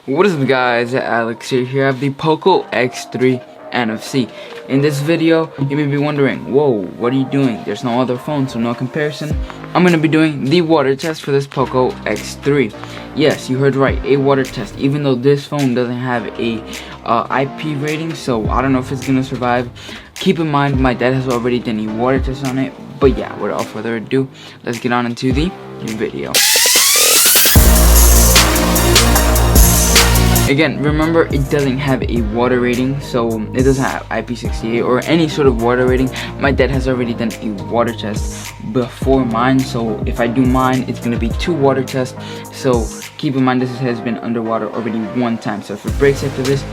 What is up, guys? Alex here. I have the Poco X3 NFC. In this video, you may be wondering, whoa, what are you doing? There's no other phone, so no comparison. I'm going to be doing the water test for this Poco X3. Yes, you heard right, a water test. Even though this phone doesn't have a IP rating, so I don't know if it's going to survive. Keep in mind, my dad has already done a water test on it. But yeah, without further ado, let's get on into the video. Again, remember, it doesn't have a water rating, so it doesn't have IP68 or any sort of water rating. My dad has already done a water test before mine, so if I do mine, it's going to be 2 water tests. So keep in mind, this has been underwater already 1 time, so if it breaks after this,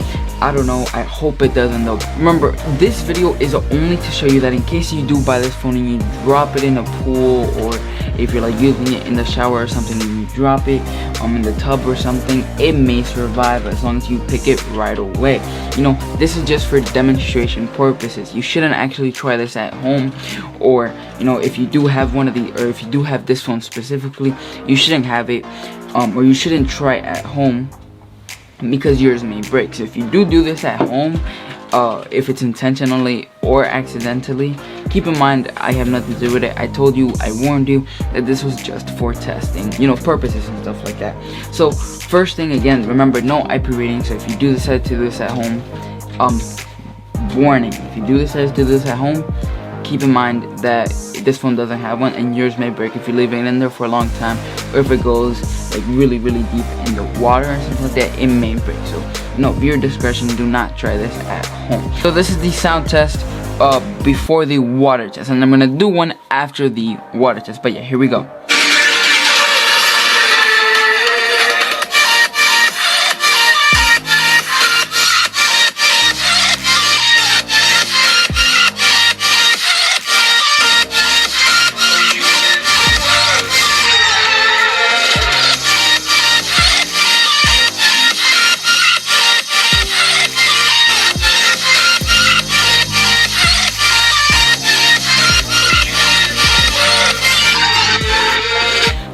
I don't know. I hope it doesn't though. Remember, this video is only to show you that in case you do buy this phone and you drop it in a pool, or if you're like using it in the shower or something and you drop it in the tub or something, it may survive as long as you pick it right away. You know, this is just for demonstration purposes. You shouldn't actually try this at home, or you know, if you do have one of the, or if you do have this phone specifically, you shouldn't have it or you shouldn't try it at home, because yours may break. So if you do this at home, if it's intentionally or accidentally, keep in mind, I have nothing to do with it. I told you, I warned you that this was just for testing, you know, purposes and stuff like that. So first thing, again, remember, no IP rating. So if you do decide to do this at home, warning, if you do decide to do this at home, keep in mind that this phone doesn't have one, and yours may break if you leave it in there for a long time, or if it goes like really deep in the water or something like that, it may break. So no, viewer discretion, do not try this at home. So this is the sound test before the water test, and I'm gonna do one after the water test. But yeah, here we go.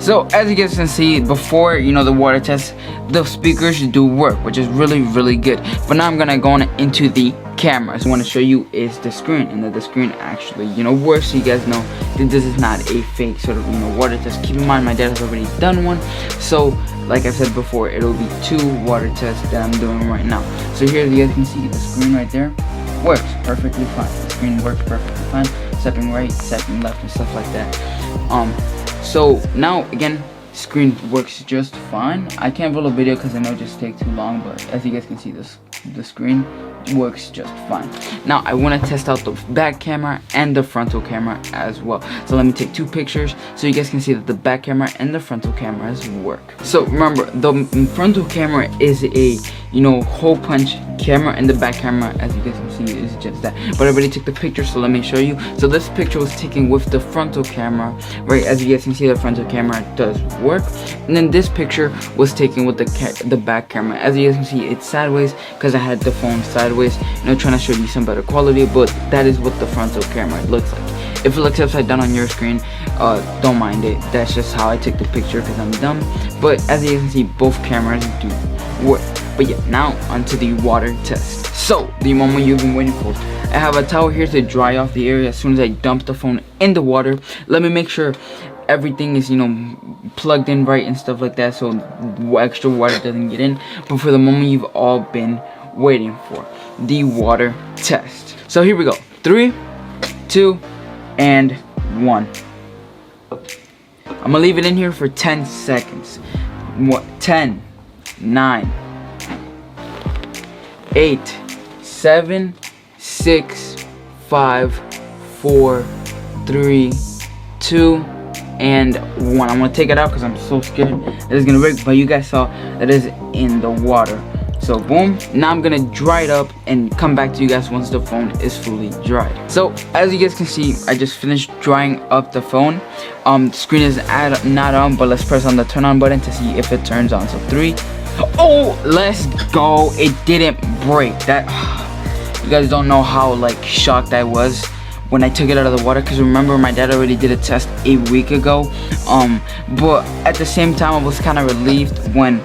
So as you guys can see, before, you know, the water test, the speakers do work, which is really good. But now I'm gonna go on into the camera. So what I want to show you is the screen, and that the screen actually, you know, works, so you guys know that this is not a fake sort of, you know, water test. Keep in mind, my dad has already done one, so like I said before, it'll be 2 water tests that I'm doing right now. So here you guys can see the screen right there works perfectly fine. The screen works perfectly fine, stepping right, stepping left, and stuff like that. So now again, screen works just fine. I can't roll a video because I know it just takes too long, but as you guys can see, the screen works just fine. Now I want to test out the back camera and the frontal camera as well. So let me take 2 pictures so you guys can see that the back camera and the frontal cameras work. So remember, the frontal camera is a, you know, hole punch camera, and the back camera, as you guys can see, is just that. But I already took the picture, so let me show you. So this picture was taken with the frontal camera, right? As you guys can see, the frontal camera does work. And then this picture was taken with the back camera. As you guys can see, it's sideways because I had the phone sideways, you know, trying to show you some better quality. But that is what the frontal camera looks like. If it looks upside down on your screen, don't mind it. That's just how I took the picture because I'm dumb. But as you can see, both cameras do work. But yeah, now onto the water test. So the moment you've been waiting for. I have a towel here to dry off the area as soon as I dump the phone in the water. Let me make sure everything is, you know, plugged in right and stuff like that, so extra water doesn't get in. But for the moment you've all been waiting for, the water test. So here we go. 3, 2, and 1. I'm gonna leave it in here for 10 seconds. 10, 9, 8, 7, 6, 5, 4, 3, 2, and 1. I'm gonna take it out because I'm so scared that it's gonna break, but you guys saw that is in the water. So boom, now I'm gonna dry it up and come back to you guys once the phone is fully dried. So as you guys can see, I just finished drying up the phone. The screen is not on, but let's press on the turn on button to see if it turns on. So 3, oh, let's go. It didn't break. That, you guys don't know how like shocked I was when I took it out of the water, because remember, my dad already did a test a week ago. But at the same time, I was kind of relieved when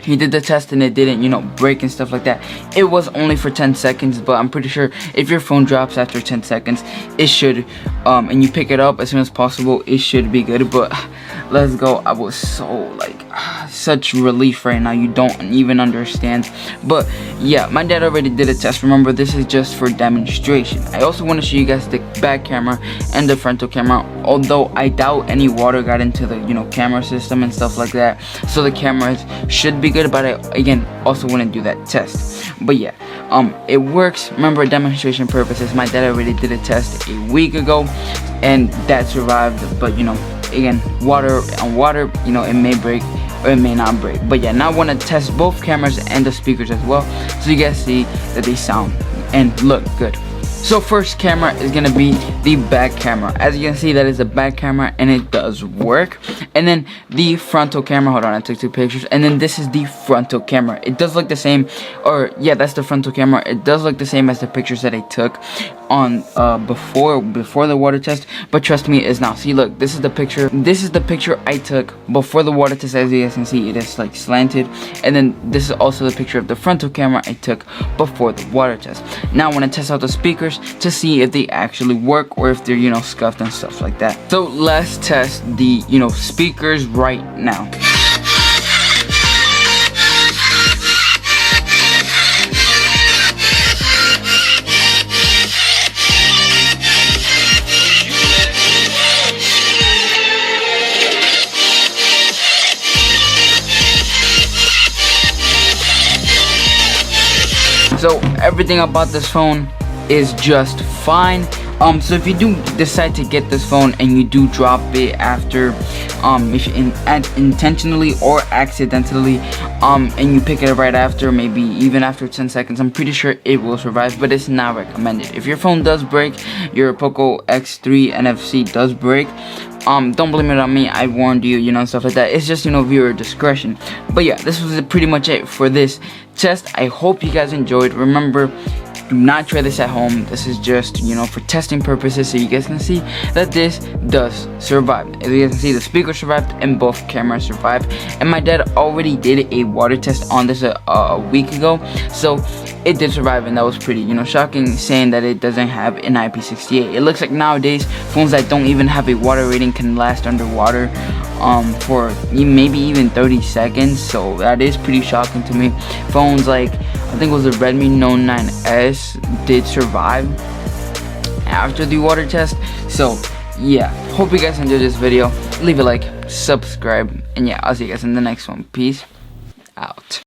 he did the test and it didn't, you know, break and stuff like that. It was only for 10 seconds, but I'm pretty sure if your phone drops after 10 seconds, it should, and you pick it up as soon as possible, it should be good. But let's go. I was so like such relief right now, you don't even understand. But yeah, my dad already did a test. Remember, this is just for demonstration. I also want to show you guys the back camera and the frontal camera, although I doubt any water got into the, you know, camera system and stuff like that, so the cameras should be good. But I again also want to do that test. But yeah, it works. Remember, demonstration purposes, my dad already did a test a week ago and that survived. But you know, again, water on water, you know, it may break or it may not break. But yeah, now I want to test both cameras and the speakers as well, so you guys see that they sound and look good. So first camera is gonna be the back camera. As you can see, that is the back camera and it does work. And then the frontal camera, hold on, I took 2 pictures. And then this is the frontal camera. It does look the same, or yeah, that's the frontal camera. It does look the same as the pictures that I took on before the water test, but trust me, it's not. See, look, this is the picture I took before the water test. As you guys can see, it is like slanted. And then this is also the picture of the frontal camera I took before the water test. Now I want to test out the speakers to see if they actually work or if they're, you know, scuffed and stuff like that. So let's test the, you know, speakers right now. So everything about this phone is just fine. So if you do decide to get this phone and you do drop it after, if you intentionally or accidentally, and you pick it right after, maybe even after 10 seconds, I'm pretty sure it will survive, but it's not recommended. If your phone does break, your Poco X3 NFC does break, don't blame it on me, I warned you, you know, stuff like that. It's just, you know, viewer discretion. But yeah, this was pretty much it for this test. I hope you guys enjoyed. Remember, do not try this at home. This is just, you know, for testing purposes, so you guys can see that this does survive. As you guys can see, the speaker survived and both cameras survived. And my dad already did a water test on this a week ago, so it did survive, and that was pretty, you know, shocking, saying that it doesn't have an IP68. It looks like nowadays phones that don't even have a water rating can last underwater for maybe even 30 seconds. So that is pretty shocking to me. Phones like, I think it was the Redmi Note 9S did survive after the water test. So yeah, hope you guys enjoyed this video. Leave a like, subscribe, and yeah, I'll see you guys in the next one. Peace out.